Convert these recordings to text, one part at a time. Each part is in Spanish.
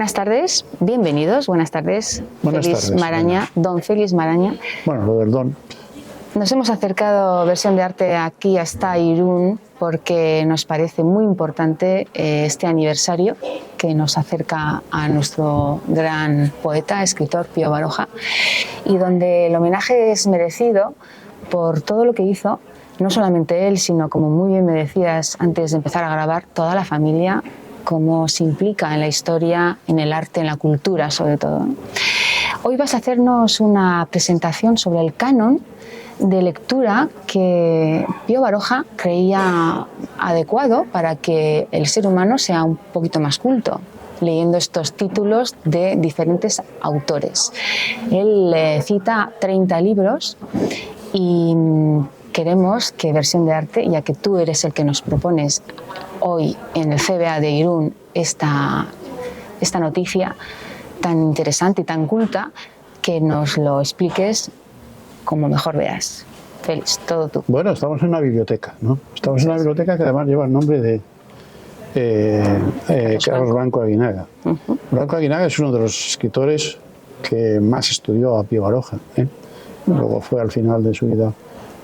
Buenas tardes, bienvenidos, buenas tardes. Buenas tardes, Maraña, don Félix Maraña. Bueno, lo del don. Nos hemos acercado, Versión de Arte, aquí hasta Irún, porque nos parece muy importante este aniversario que nos acerca a nuestro gran poeta, escritor Pío Baroja, y donde el homenaje es merecido por todo lo que hizo, no solamente él, sino, como muy bien me decías antes de empezar a grabar, toda la familia, cómo se implica en la historia, en el arte, en la cultura sobre todo. Hoy vas a hacernos una presentación sobre el canon de lectura que Pío Baroja creía adecuado para que el ser humano sea un poquito más culto, leyendo estos títulos de diferentes autores. Él cita 30 libros y queremos que Versión de Arte, ya que tú eres el que nos propones hoy en el CBA de Irún esta noticia tan interesante y tan culta, que nos lo expliques como mejor veas. Félix, todo tú. Bueno, estamos en una biblioteca, ¿no? Estamos en una biblioteca que además lleva el nombre de Carlos Blanco Aguinaga. Blanco Aguinaga es uno de los escritores que más estudió a Pío Baroja, ¿eh? Luego fue al final de su vida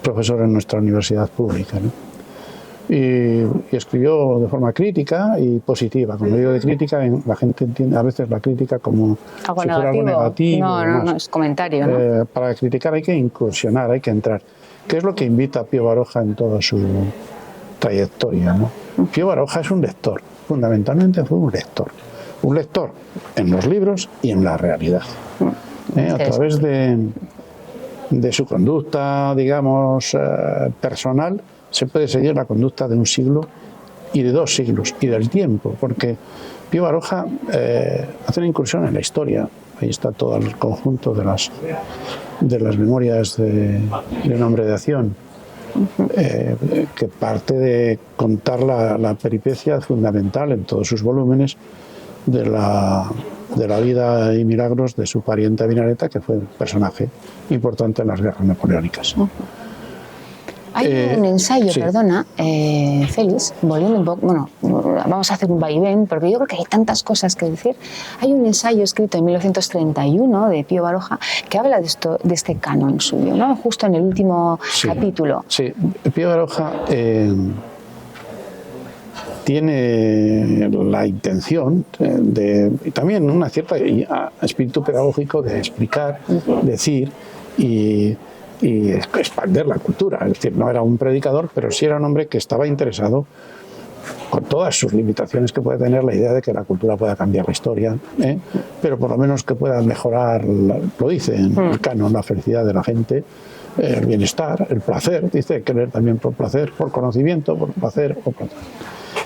profesor en nuestra universidad pública, ¿no? Y escribió de forma crítica y positiva. Cuando digo de crítica, la gente entiende a veces la crítica como algo si fuera negativo. Algo negativo. No, es comentario, ¿no? Para criticar hay que incursionar, hay que entrar. ¿Qué es lo que invita a Pío Baroja en toda su trayectoria, ¿no? Pío Baroja es un lector, fundamentalmente fue un lector. Un lector en los libros y en la realidad. A través de su conducta, digamos, personal, se puede seguir la conducta de un siglo y de 2 siglos y del tiempo, porque Pío Baroja hace una incursión en la historia. Ahí está todo el conjunto de las memorias de un hombre de acción, que parte de contar la peripecia fundamental en todos sus volúmenes de la vida y milagros de su pariente Avinareta, que fue un personaje importante en las guerras napoleónicas. Hay un ensayo, sí. Perdona, Félix, volviendo un poco, bueno, vamos a hacer un vaivén, porque yo creo que hay tantas cosas que decir. Hay un ensayo escrito en 1931 de Pío Baroja que habla de este canon suyo, ¿no? Justo en el último capítulo. Sí, Pío Baroja tiene la intención y también una cierta espíritu pedagógico de explicar, decir y expandir la cultura. Es decir, no era un predicador, pero sí era un hombre que estaba interesado, con todas sus limitaciones que puede tener, la idea de que la cultura pueda cambiar la historia, pero por lo menos que pueda mejorar, lo dice en el canon, la felicidad de la gente, el bienestar, el placer, dice que leer también por placer, por conocimiento, por placer o placer.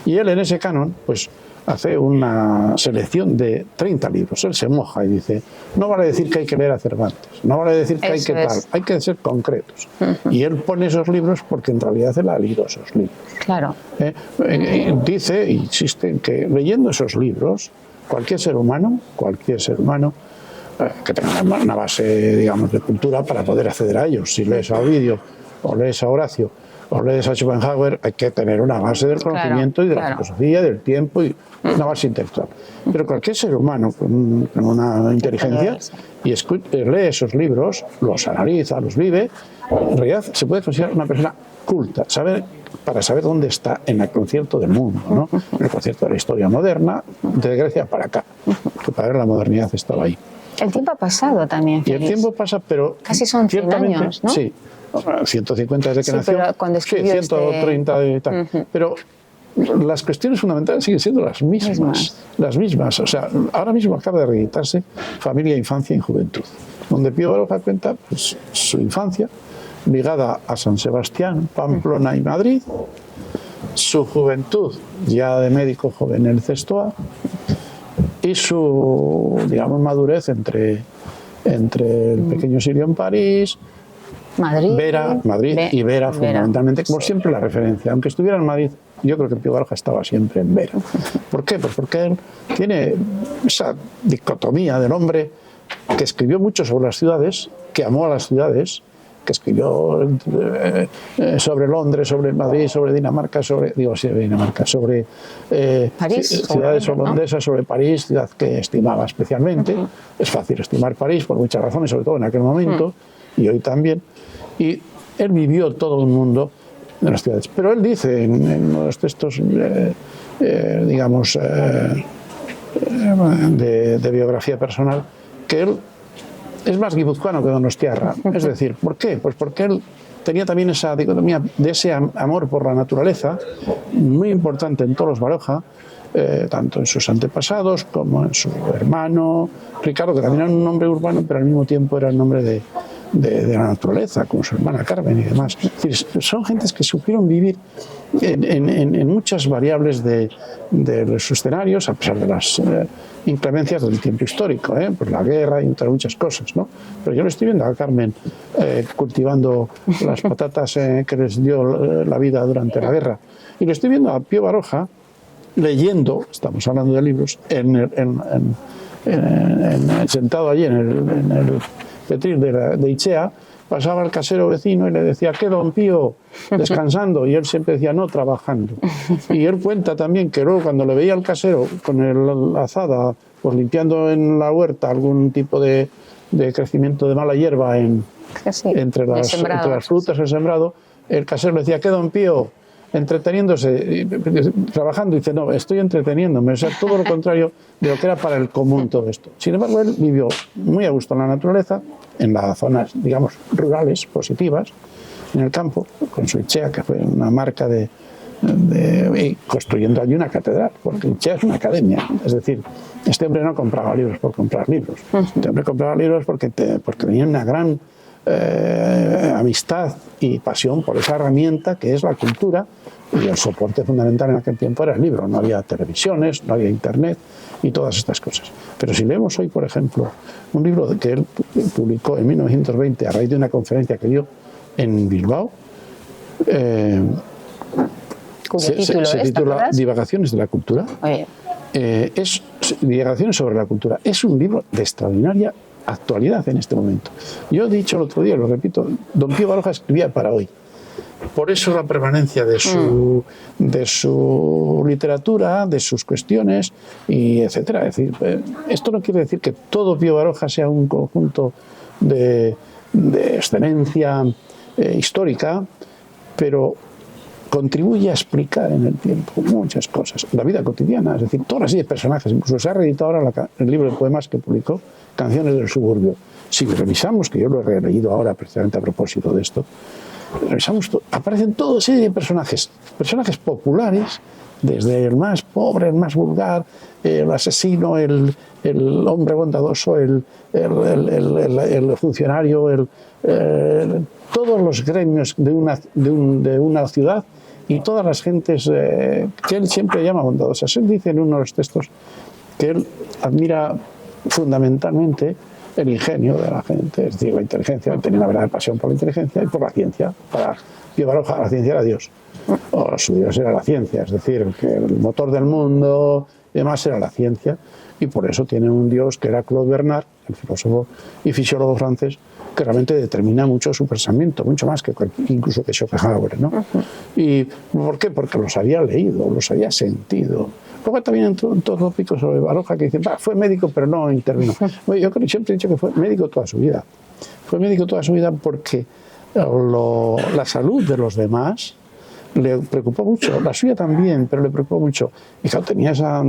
Y él en ese canon, pues, hace una selección de 30 libros. Él se moja y dice, no vale decir que hay que leer a Cervantes, no vale decir que hay que tal, hay que ser concretos. Y él pone esos libros porque en realidad él ha leído esos libros. Claro. Dice e insiste en que leyendo esos libros, cualquier ser humano que tenga una base, digamos, de cultura para poder acceder a ellos. Si lees a Ovidio o lees a Horacio o lees a Schopenhauer, hay que tener una base del conocimiento y de la filosofía, del tiempo y una base intelectual. Pero cualquier ser humano con una inteligencia y lee esos libros, los analiza, los vive, en realidad se puede considerar una persona culta, para saber dónde está en el concierto del mundo, ¿no? En el concierto de la historia moderna, de Grecia para acá, que para ver la modernidad estaba ahí. El tiempo ha pasado también, Félix. Y el tiempo pasa, pero casi son 100 años, ¿no? Sí, 150 desde que nació. Pero cuando escribió 130 y tal. Pero las cuestiones fundamentales siguen siendo las mismas. O sea, ahora mismo acaba de reeditarse Familia, Infancia y Juventud, donde Pío Baroja cuenta, pues, su infancia ligada a San Sebastián, Pamplona y Madrid, su juventud ya de médico joven en el CESTOA y su, digamos, madurez entre el pequeño Sirio en París, Madrid y Vera, fundamentalmente, como siempre la referencia. Aunque estuviera en Madrid, yo creo que Pío Baroja estaba siempre en Vera. ¿Por qué? Pues porque él tiene esa dicotomía del hombre que escribió mucho sobre las ciudades, que amó a las ciudades que escribió sobre Londres, sobre Madrid, sobre Dinamarca, sobre París, ciudades holandesas, ¿no? Sobre París, ciudad que estimaba especialmente. Es fácil estimar París por muchas razones, sobre todo en aquel momento, y hoy también. Y él vivió todo un mundo de las ciudades. Pero él dice en uno de los textos, digamos, de biografía personal, que él es más guipuzcoano que donostiarra. Es decir, ¿por qué? Pues porque él tenía también esa dicotomía de ese amor por la naturaleza, muy importante en todos los Baroja, tanto en sus antepasados como en su hermano Ricardo, que también era un nombre urbano, pero al mismo tiempo era el nombre de la naturaleza, como su hermana Carmen y demás. Es decir, son gentes que supieron vivir en muchas variables de los escenarios, a pesar de las inclemencias del tiempo histórico, pues la guerra y otras muchas cosas, ¿no? Pero yo lo estoy viendo a Carmen cultivando las patatas que les dio la vida durante la guerra, y lo estoy viendo a Pío Baroja leyendo, estamos hablando de libros, sentado allí en el Petril de Ichea, pasaba el casero vecino y le decía, ¿qué, don Pío? Descansando. Y él siempre decía, no, trabajando. Y él cuenta también que luego cuando le veía al casero con la azada, pues limpiando en la huerta algún tipo de crecimiento de mala hierba entre las frutas, el sembrado, el casero le decía, ¿qué, don Pío? Entreteniéndose, trabajando, y dice, no, estoy entreteniéndome, o sea, todo lo contrario de lo que era para el común todo esto. Sin embargo, él vivió muy a gusto en la naturaleza, en las zonas, digamos, rurales, positivas, en el campo, con su Ichea, que fue una marca y construyendo allí una catedral, porque Ichea es una academia, es decir, este hombre no compraba libros por comprar libros, este hombre compraba libros porque tenía una gran amistad y pasión por esa herramienta que es la cultura, y el soporte fundamental en aquel tiempo era el libro. No había televisiones, no había internet y todas estas cosas. Pero si leemos hoy, por ejemplo, un libro que él publicó en 1920 a raíz de una conferencia que dio en Bilbao, se titula Divagaciones de la cultura. Es Divagaciones sobre la cultura. Es un libro de extraordinaria actualidad en este momento. Yo he dicho el otro día, lo repito, don Pío Baroja escribía para hoy. Por eso la permanencia de su literatura, de sus cuestiones, y etcétera. Es decir, esto no quiere decir que todo Pío Baroja sea un conjunto de excelencia histórica, pero contribuye a explicar en el tiempo muchas cosas, la vida cotidiana, es decir, todas las 10 personajes. Incluso se ha reeditado ahora el libro de poemas que publicó, Canciones del Suburbio. Si revisamos, que yo lo he releído ahora precisamente a propósito de esto, revisamos, aparecen toda serie de personajes populares, desde el más pobre, el más vulgar, el asesino, el hombre bondadoso, el funcionario, todos los gremios de una ciudad y todas las gentes que él siempre llama bondadosas. Él dice en uno de los textos que él admira fundamentalmente el ingenio de la gente, es decir, la inteligencia. Él tenía una verdadera pasión por la inteligencia y por la ciencia. Para Pío Baroja la ciencia era Dios, o su Dios era la ciencia, es decir, que el motor del mundo y demás era la ciencia, y por eso tiene un Dios que era Claude Bernard, el filósofo y fisiólogo francés, que realmente determina mucho su pensamiento, mucho más que incluso que Schopenhauer, ¿no? ¿Y por qué? Porque los había leído, los había sentido. Luego también entró un tópico sobre Baroja que dice, fue médico pero no intervino. Yo siempre he dicho que fue médico toda su vida. Fue médico toda su vida porque la salud de los demás le preocupó mucho, la suya también, pero le preocupó mucho. Y claro, tenía esa...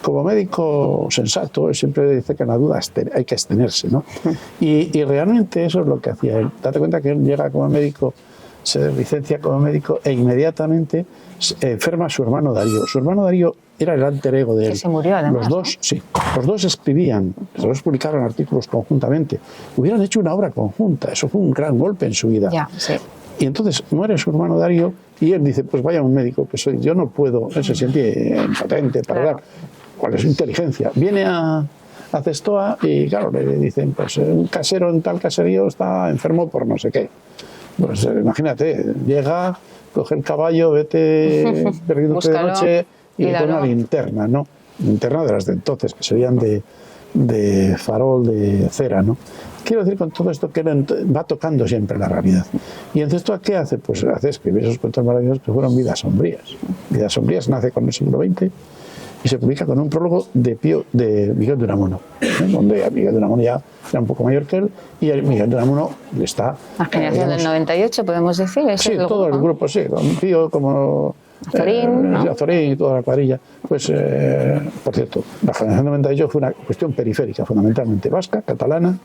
como médico sensato, él siempre dice que en la duda hay que abstenerse, ¿no? Y realmente eso es lo que hacía él. Date cuenta que él llega como médico, se licencia como médico e inmediatamente enferma a su hermano Darío. Su hermano Darío era el alter ego de él. Que se murió además. Los dos, sí, los dos escribían, los dos publicaron artículos conjuntamente. Hubieran hecho una obra conjunta, eso fue un gran golpe en su vida. Ya, sí. Y entonces muere su hermano Darío y él dice, pues vaya un médico que soy, yo no puedo, él se siente impotente para dar. ¿Cuál es su inteligencia? Viene a Cestoa y claro, le dicen, pues un casero en tal caserío está enfermo por no sé qué. Pues imagínate, llega, coge el caballo, vete perdiéndote de noche y pone una linterna, ¿no? Linterna de las de entonces, que serían de farol de cera, ¿no? quiero decir con todo esto que él va tocando siempre la realidad. Y entonces, ¿qué hace? Pues hace escribir esos cuentos maravillosos que fueron Vidas sombrías. Vidas sombrías nace con el siglo XX y se publica con un prólogo de Miguel de Unamuno, donde Miguel de Unamuno ya era un poco mayor que él, y Miguel de Unamuno le está... La generación del 98, podemos decir. Sí, todo el grupo, sí, con Pío como... Azorín, ¿no? Azorín y toda la cuadrilla. Pues, por cierto, la generación del 98 fue una cuestión periférica, fundamentalmente vasca, catalana,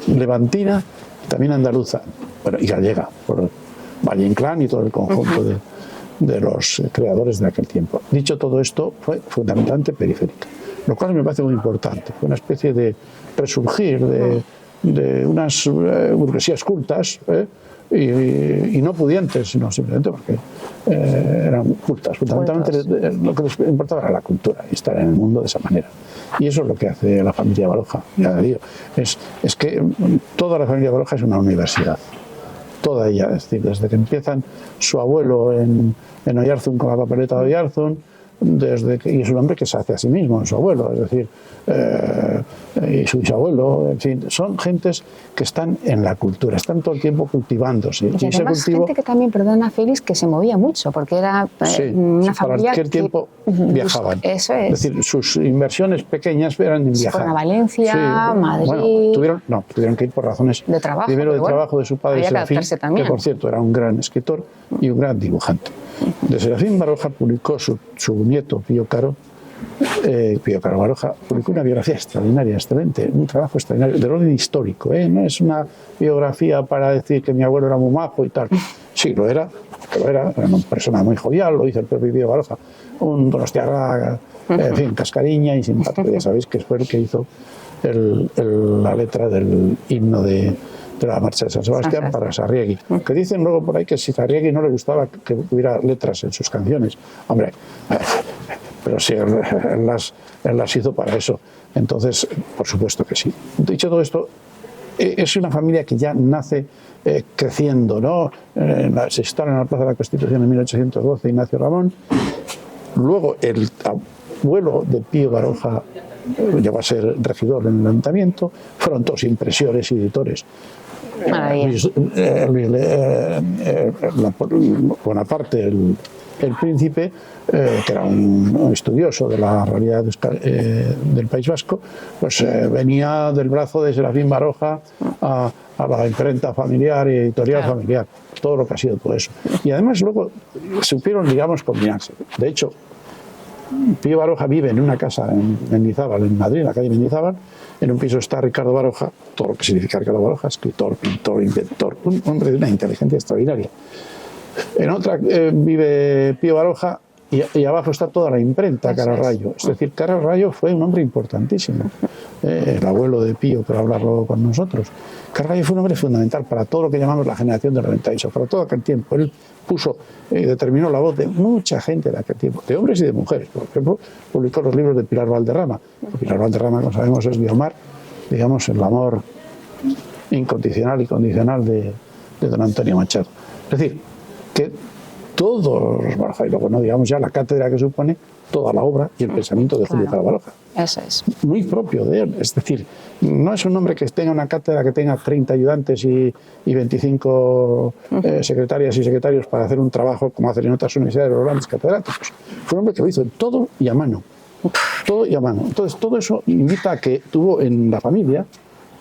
levantina, también andaluza, bueno, y gallega, por Valle Inclán y todo el conjunto de los creadores de aquel tiempo. Dicho todo esto, fue fundamentalmente periférica, lo cual me parece muy importante. Fue una especie de resurgir de unas burguesías cultas, y no pudientes, sino simplemente porque eran cultas. Fundamentalmente lo que les importaba era la cultura y estar en el mundo de esa manera. Y eso es lo que hace la familia Baroja. Ya digo, es que toda la familia Baroja es una universidad. Toda ella, es decir, desde que empiezan su abuelo en Oyarzún con la papeleta de Oyarzún, y es un hombre que se hace a sí mismo, su abuelo, es decir, y su bisabuelo, en fin, son gentes que están en la cultura, están todo el tiempo cultivándose. Y además gente que también, perdona Félix, que se movía mucho, porque era una familia para cualquier tiempo viajaban. Eso es. Es decir, sus inversiones pequeñas eran en viajar. Fueron a Valencia, Madrid... Bueno, tuvieron que ir por razones... De trabajo. Primero de trabajo de su padre Serafín, que por cierto era un gran escritor y un gran dibujante. De Serafín Baroja publicó su nieto Pío Caro Baroja, publicó una biografía extraordinaria, excelente, un trabajo extraordinario, del orden histórico, no es una biografía para decir que mi abuelo era muy majo y tal. Sí, lo era una persona muy jovial, lo dice el propio Pío Baroja, un donostiarra, en fin, cascariña y simpático. Ya sabéis que fue el que hizo la letra del himno de la marcha de San Sebastián para Sarriegui, que dicen luego por ahí que si Sarriegui no le gustaba que hubiera letras en sus canciones, hombre, pero sí, él las hizo para eso. Entonces, por supuesto que sí. Dicho todo esto, es una familia que ya nace creciendo, ¿no? Se instala en la Plaza de la Constitución en 1812 Ignacio Ramón. Luego el abuelo de Pío Baroja llegó a ser regidor en el ayuntamiento. Fueron todos impresores y editores. Bonaparte, el príncipe, que era un estudioso de la realidad del País Vasco, pues venía del brazo de Serafín Baroja a la imprenta familiar y editorial familiar, todo lo que ha sido todo eso. Y además luego supieron, digamos, combinarse. De hecho, Pío Baroja vive en una casa en Mendizábal, en Madrid, en la calle Mendizábal. En un piso está Ricardo Baroja, todo lo que significa Ricardo Baroja, escritor, pintor, inventor, un hombre de una inteligencia extraordinaria. En otra vive Pío Baroja y abajo está toda la imprenta, Cararrayo. Es decir, Cararrayo fue un hombre importantísimo, el abuelo de Pío, por hablarlo con nosotros. Cararrayo fue un hombre fundamental para todo lo que llamamos la generación del 98, para todo aquel tiempo. Él determinó la voz de mucha gente de aquel tiempo, de hombres y de mujeres. Por ejemplo, publicó los libros de Pilar Valderrama. Pilar Valderrama, como sabemos, es Guiomar, digamos, el amor incondicional y condicional de don Antonio Machado. Es decir, que todos los Baroja, y luego no digamos ya la cátedra que supone toda la obra y el pensamiento de Julio Caro Baroja. Eso es. Muy propio de él. Es decir, no es un hombre que tenga una cátedra que tenga 30 ayudantes y 25 secretarias y secretarios para hacer un trabajo como hacen en otras universidades los grandes catedráticos. Fue un hombre que lo hizo todo y a mano. Todo y a mano. Entonces, todo eso invita a que tuvo en la familia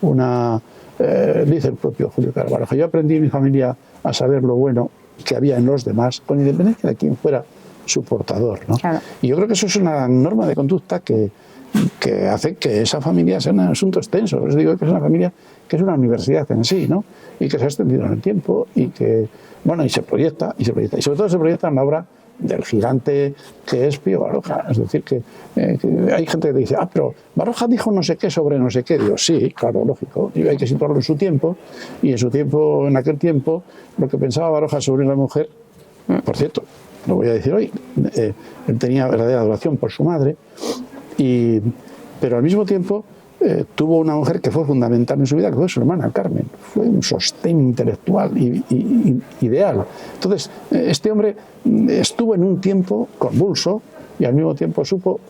una... dice el propio Julio Caro Baroja, yo aprendí en mi familia a saber lo bueno que había en los demás, con independencia de quién fuera su portador, ¿no? Claro. Y yo creo que eso es una norma de conducta que hace que esa familia sea un asunto extenso. Os digo que es una familia que es una universidad en sí, ¿no? Y que se ha extendido en el tiempo y que, bueno, y se proyecta. Y sobre todo se proyecta en la obra del gigante que es Pío Baroja. Es decir, que hay gente que dice, pero Baroja dijo no sé qué sobre no sé qué. Digo, sí, claro, lógico. Y hay que situarlo en su tiempo. Y en aquel tiempo, lo que pensaba Baroja sobre la mujer, por cierto, lo voy a decir hoy, él tenía verdadera adoración por su madre, pero al mismo tiempo tuvo una mujer que fue fundamental en su vida, que fue su hermana Carmen. Fue un sostén intelectual y ideal. Entonces, este hombre estuvo en un tiempo convulso y al mismo tiempo supo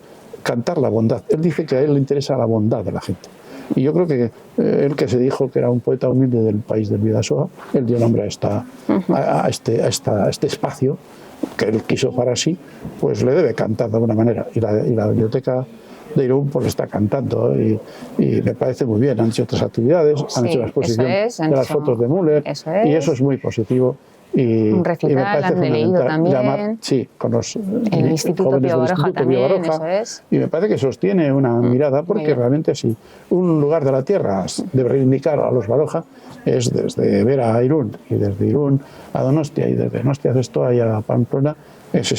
cantar la bondad. Él dice que a él le interesa la bondad de la gente. Y yo creo que él, que se dijo que era un poeta humilde del país del Bidasoa, él dio nombre a este espacio que él quiso para sí, pues le debe cantar de alguna manera. Y la biblioteca de Irún pues está cantando, y me parece muy bien. Han hecho otras actividades, han hecho la exposición de las fotos de Müller, y eso es muy positivo. Y, un recital, y me parece han leído también. Llamar, sí, con los el Instituto Pío Baroja también, eso es. Y me parece que sostiene una mirada, porque realmente si un lugar de la tierra debe reivindicar a los Baroja, es desde Vera a Irún, y desde Irún a Donostia, y desde Donostia a Zestoa y a Pamplona, es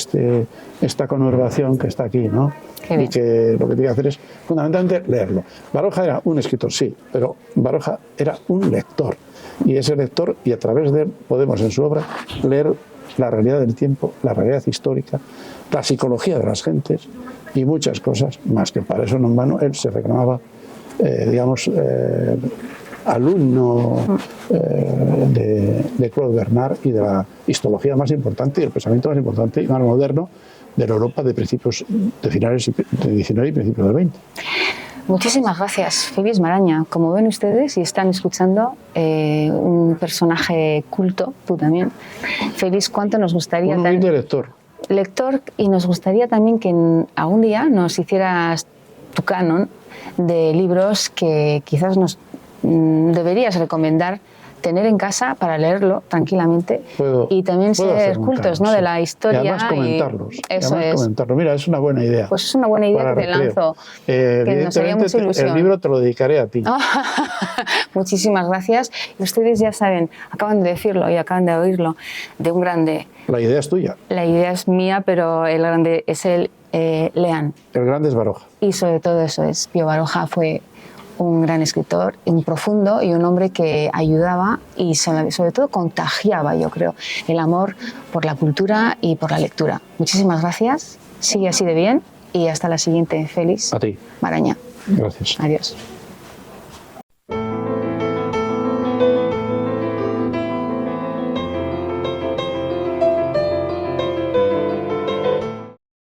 esta conurbación que está aquí, ¿no? Y que lo que tiene que hacer es fundamentalmente leerlo. Baroja era un escritor, sí, pero Baroja era un lector. Y ese lector, y a través de él podemos en su obra leer la realidad del tiempo, la realidad histórica, la psicología de las gentes y muchas cosas más, que para eso no en vano él se reclamaba, alumno de Claude Bernard y de la histología más importante y el pensamiento más importante y más moderno de la Europa de principios de finales del 19 y principios del 20. Muchísimas gracias, Félix Maraña. Como ven ustedes y están escuchando, un personaje culto, tú también. Félix, ¿cuánto nos gustaría... Un humilde lector. Lector, y nos gustaría también que algún día nos hicieras tu canon de libros que quizás nos deberías recomendar tener en casa para leerlo tranquilamente y también ser cultos, ¿no? De la historia. Y además comentarlos. Eso es. Comentarlo. Mira, es una buena idea. Pues es una buena idea que te lanzo. Que nos haría mucha ilusión. El libro te lo dedicaré a ti. Muchísimas gracias. Y ustedes ya saben, acaban de decirlo y acaban de oírlo, de un grande. La idea es tuya. La idea es mía, pero el grande es el Leán. El grande es Baroja. Y sobre todo eso es, Pío Baroja fue un gran escritor, un profundo y un hombre que ayudaba y sobre todo contagiaba, yo creo, el amor por la cultura y por la lectura. Muchísimas gracias, sigue así de bien y hasta la siguiente, Félix A ti. Maraña. Gracias. Adiós.